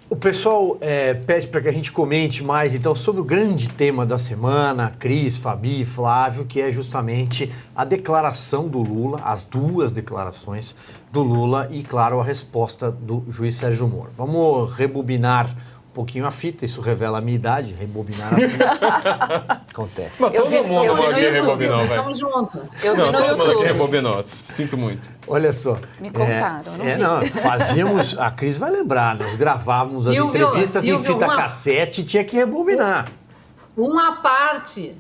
O pessoal pede para que a gente comente mais, então, sobre o grande tema da semana, Cris, Fabi e Flávio, que é justamente a declaração do Lula, as duas declarações do Lula e, claro, a resposta do juiz Sérgio Moro. Vamos rebobinar um pouquinho a fita, isso revela a minha idade, rebobinar a fita. Acontece. Mas todo mundo aqui rebobinou, velho. Estamos juntos. Eu vi no YouTube. Todo mundo aqui rebobinou, sinto muito. Olha só. Me contaram, não vi. Não, fazíamos, a Cris vai lembrar, nós gravávamos as entrevistas em fita cassete e tinha que rebobinar. Uma parte,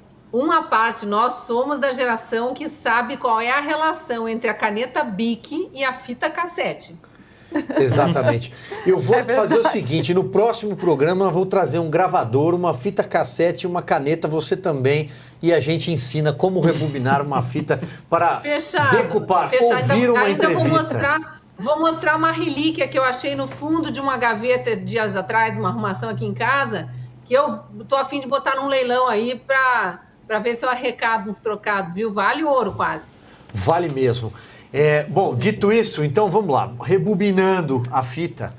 nós somos da geração que sabe qual é a relação entre a caneta Bic e a fita cassete. Exatamente. Eu vou fazer o seguinte, no próximo programa eu vou trazer um gravador, uma fita cassete e uma caneta, você também, e a gente ensina como rebobinar uma fita para decupar, ouvir então, uma entrevista. Vou mostrar uma relíquia que eu achei no fundo de uma gaveta dias atrás, uma arrumação aqui em casa, que eu tô a fim de botar num leilão aí para ver se eu arrecado uns trocados, viu? Vale ouro quase. Vale mesmo. Bom, dito isso, então vamos lá. Rebobinando a fita,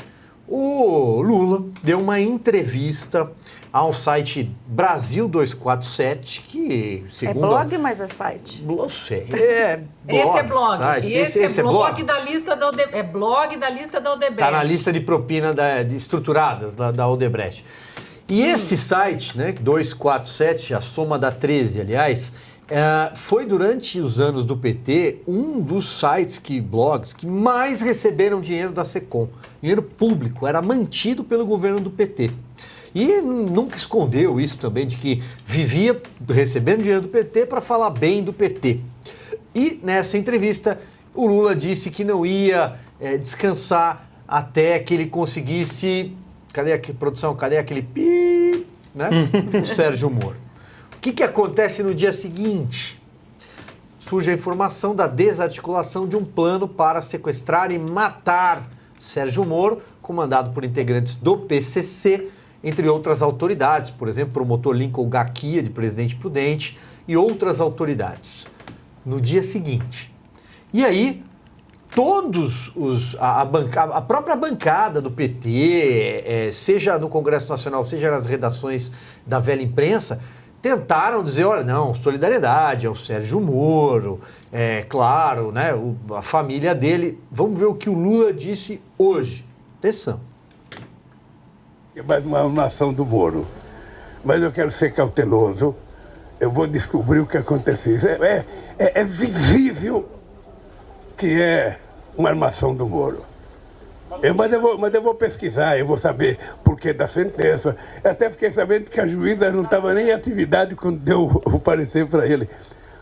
o Lula deu uma entrevista ao site Brasil 247, que segundo... É blog, mas é site? Não sei, blog, esse é blog. site. Esse é blog da lista da Odebrecht. É blog da lista da Odebrecht. Está na lista de propina estruturadas da Odebrecht. E esse site, né, 247, a soma da 13, aliás... foi durante os anos do PT um dos sites, blogs, que mais receberam dinheiro da SECOM. Dinheiro público, era mantido pelo governo do PT. E nunca escondeu isso também, de que vivia recebendo dinheiro do PT para falar bem do PT. E nessa entrevista, o Lula disse que não ia descansar até que ele conseguisse... Cadê a produção? Cadê aquele pi? Né? O Sérgio Moro. O que acontece no dia seguinte? Surge a informação da desarticulação de um plano para sequestrar e matar Sérgio Moro, comandado por integrantes do PCC, entre outras autoridades, por exemplo, o promotor Lincoln Gaquia, de Presidente Prudente, e outras autoridades. No dia seguinte. E aí, a própria bancada do PT, seja no Congresso Nacional, seja nas redações da velha imprensa, tentaram dizer, olha, não, solidariedade ao Sérgio Moro, claro, né, a família dele. Vamos ver o que o Lula disse hoje. Atenção. É mais uma nação do Moro. Mas eu quero ser cauteloso. Eu vou descobrir o que aconteceu. É visível que é uma armação do Moro. Mas eu vou pesquisar, eu vou saber por que da sentença. Eu até fiquei sabendo que a juíza não estava nem em atividade quando deu o parecer para ele.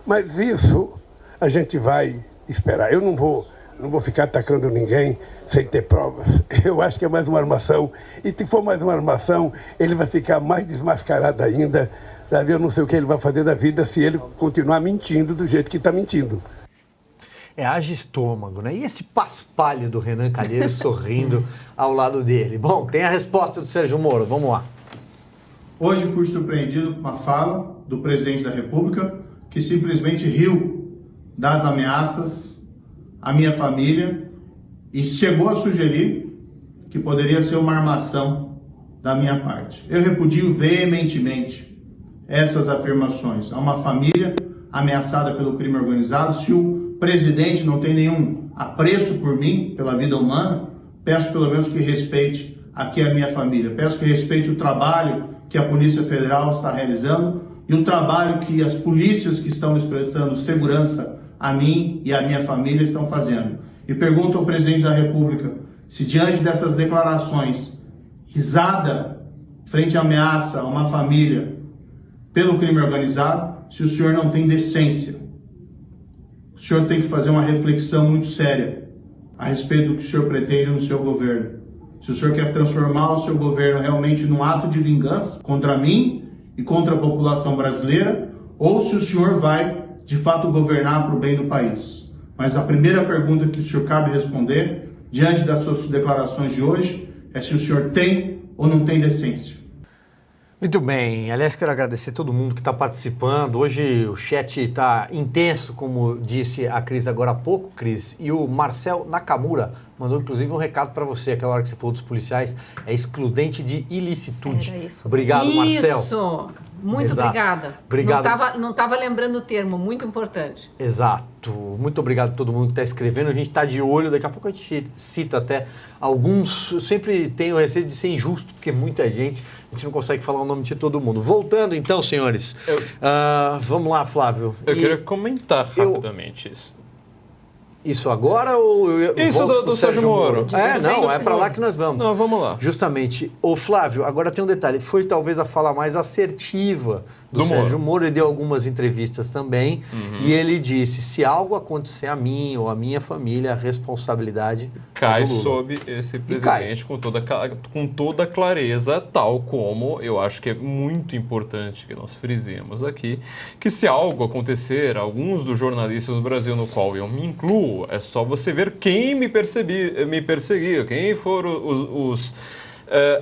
Mas isso a gente vai esperar. Eu não vou ficar atacando ninguém sem ter provas. Eu acho que é mais uma armação. E se for mais uma armação, ele vai ficar mais desmascarado ainda. Sabe? Eu não sei o que ele vai fazer da vida se ele continuar mentindo do jeito que está mentindo. Haja estômago, né? E esse paspalho do Renan Calheiros sorrindo ao lado dele. Bom, tem a resposta do Sérgio Moro, vamos lá. Hoje fui surpreendido com uma fala do presidente da República que simplesmente riu das ameaças à minha família e chegou a sugerir que poderia ser uma armação da minha parte. Eu repudio veementemente essas afirmações. Há uma família ameaçada pelo crime organizado. Se o presidente não tem nenhum apreço por mim, pela vida humana, peço pelo menos que respeite aqui a minha família. Peço que respeite o trabalho que a Polícia Federal está realizando e o trabalho que as polícias que estão prestando segurança a mim e a minha família estão fazendo. E pergunto ao presidente da República se diante dessas declarações, risada frente à ameaça a uma família pelo crime organizado, se o senhor não tem decência. O senhor tem que fazer uma reflexão muito séria a respeito do que o senhor pretende no seu governo. Se o senhor quer transformar o seu governo realmente num ato de vingança contra mim e contra a população brasileira, ou se o senhor vai, de fato, governar para o bem do país. Mas a primeira pergunta que o senhor cabe responder, diante das suas declarações de hoje, é se o senhor tem ou não tem decência. Muito bem. Aliás, quero agradecer todo mundo que está participando. Hoje o chat está intenso, como disse a Cris agora há pouco, Cris. E o Marcel Nakamura mandou, inclusive, um recado para você. Aquela hora que você falou dos policiais, é excludente de ilicitude. Era isso. Obrigado, Marcel. Isso! Muito Exato. obrigada. Obrigado. Não estava lembrando o termo, muito importante. Exato. Muito obrigado a todo mundo que está escrevendo. A gente está de olho. Daqui a pouco a gente cita até alguns. Eu sempre tenho receio de ser injusto, porque muita gente, a gente não consegue falar o nome de todo mundo. Voltando então, senhores. Vamos lá, Flávio. Eu queria comentar rapidamente isso. Isso agora ou eu Isso volto do Sérgio Moro? É para lá que nós vamos. Não, vamos lá. Justamente. Ô, Flávio, agora tem um detalhe. Foi talvez a fala mais assertiva do Do Sérgio Moro. Ele deu algumas entrevistas também. E ele disse, se algo acontecer a mim ou a minha família, a responsabilidade Cai é do Lula. sob esse presidente com toda clareza, tal como eu acho que é muito importante que nós frisemos aqui, que se algo acontecer, alguns dos jornalistas do Brasil, no qual eu me incluo, é só você ver quem me perseguiu, quem foram os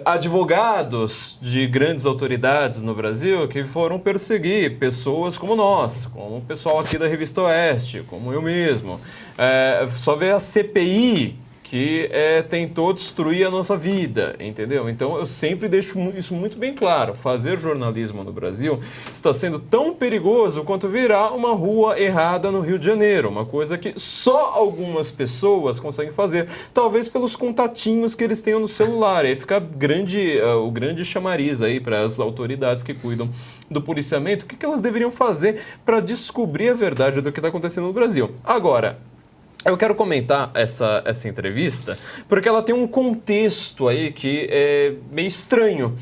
advogados de grandes autoridades no Brasil que foram perseguir pessoas como nós, como o pessoal aqui da Revista Oeste, como eu mesmo. Só ver a CPI que tentou destruir a nossa vida, entendeu? Então eu sempre deixo isso muito bem claro. Fazer jornalismo no Brasil está sendo tão perigoso quanto virar uma rua errada no Rio de Janeiro, uma coisa que só algumas pessoas conseguem fazer, talvez pelos contatinhos que eles tenham no celular. Aí fica o grande chamariz aí para as autoridades que cuidam do policiamento, o que elas deveriam fazer para descobrir a verdade do que está acontecendo no Brasil. Agora, eu quero comentar essa entrevista porque ela tem um contexto aí que é meio estranho.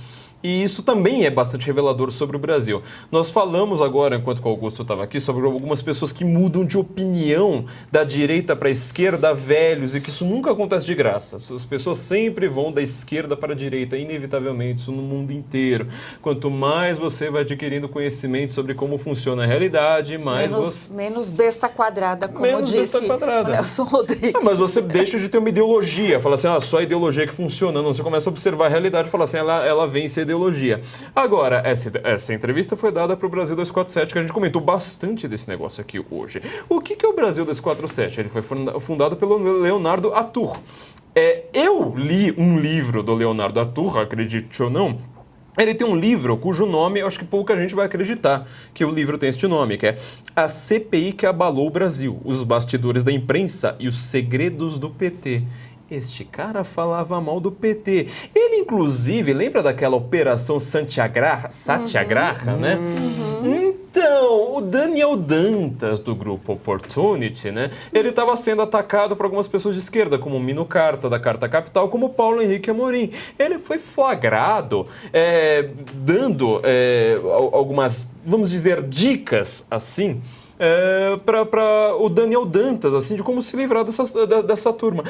E isso também é bastante revelador sobre o Brasil. Nós falamos agora, enquanto o Augusto estava aqui, sobre algumas pessoas que mudam de opinião da direita para a esquerda, velhos, e que isso nunca acontece de graça. As pessoas sempre vão da esquerda para a direita, inevitavelmente, isso no mundo inteiro. Quanto mais você vai adquirindo conhecimento sobre como funciona a realidade, mais menos besta quadrada, como menos disse besta quadrada. o Nelson Rodrigues. Mas você deixa de ter uma ideologia, fala assim, só a ideologia que funciona. Não, você começa a observar a realidade e fala assim, ela vence a ideologia. Agora, essa entrevista foi dada para o Brasil 247, que a gente comentou bastante desse negócio aqui hoje. O que é o Brasil 247? Ele foi fundado pelo Leonardo Atour. Eu li um livro do Leonardo Atour, acredite ou não. Ele tem um livro cujo nome, eu acho que pouca gente vai acreditar que o livro tem este nome, que é A CPI que Abalou o Brasil, os bastidores da imprensa e os segredos do PT. Este cara falava mal do PT. Ele, inclusive, lembra daquela Operação Satyagraha, né? Então, o Daniel Dantas, do grupo Opportunity, né? Ele estava sendo atacado por algumas pessoas de esquerda, como o Mino Carta, da Carta Capital, como o Paulo Henrique Amorim. Ele foi flagrado dando algumas, vamos dizer, dicas, assim, para o Daniel Dantas, assim, de como se livrar dessa turma.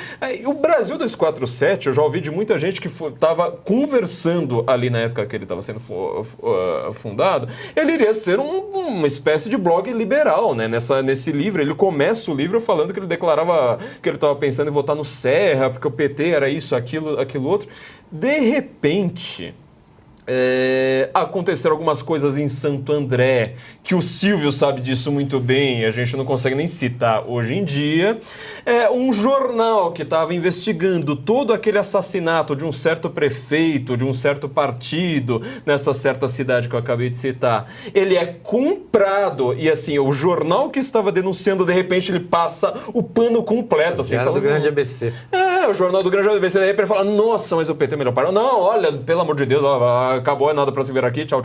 O Brasil 247, eu já ouvi de muita gente que estava conversando ali na época que ele estava sendo fundado, ele iria ser uma espécie de blog liberal, né? Nesse livro, ele começa o livro falando que ele declarava que ele estava pensando em votar no Serra, porque o PT era isso, aquilo outro. De repente, aconteceram algumas coisas em Santo André, que o Silvio sabe disso muito bem, a gente não consegue nem citar hoje em dia. Um jornal que estava investigando todo aquele assassinato de um certo prefeito, de um certo partido, nessa certa cidade que eu acabei de citar. Ele é comprado, e assim, o jornal que estava denunciando, de repente, ele passa o pano completo. Assim, do Grande ABC. O jornal do Grande ABC, de repente ele fala, nossa, mas o PT é melhor para... Não, olha, pelo amor de Deus, acabou, é nada para se ver aqui, tchau.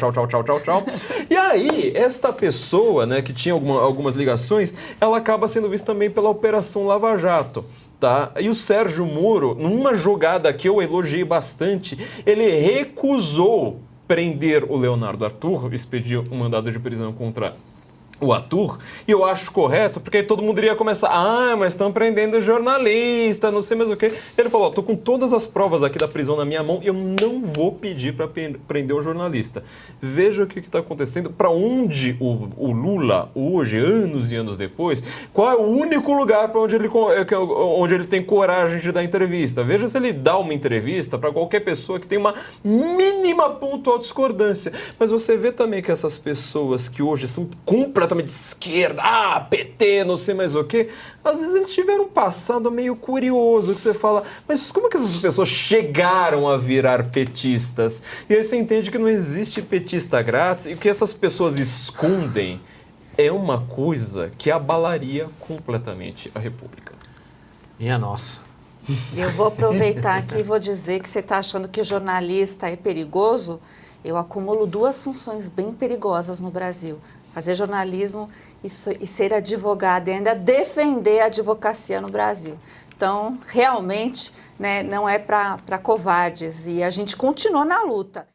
E aí, esta pessoa, né, que tinha algumas ligações, ela acaba sendo vista também pela Operação Lava Jato. Tá? E o Sérgio Moro, numa jogada que eu elogiei bastante, ele recusou prender o Leonardo Atour, expediu um mandado de prisão contra o Arthur, e eu acho correto, porque aí todo mundo iria começar, mas estão prendendo jornalista, não sei mais o quê. Ele falou, tô com todas as provas aqui da prisão na minha mão, eu não vou pedir para prender o jornalista. Veja o que está acontecendo, para onde o Lula, hoje, anos e anos depois, qual é o único lugar para onde ele tem coragem de dar entrevista. Veja se ele dá uma entrevista para qualquer pessoa que tem uma mínima pontual discordância. Mas você vê também que essas pessoas que hoje são completamente de esquerda, PT, não sei mais o quê, às vezes eles tiveram um passado meio curioso, que você fala, mas como que essas pessoas chegaram a virar petistas? E aí você entende que não existe petista grátis e que essas pessoas escondem é uma coisa que abalaria completamente a República. Minha nossa. Eu vou aproveitar aqui e vou dizer que você está achando que jornalista é perigoso. Eu acumulo 2 funções bem perigosas no Brasil. Fazer jornalismo e ser advogada e ainda defender a advocacia no Brasil. Então, realmente, né, não é para covardes e a gente continua na luta.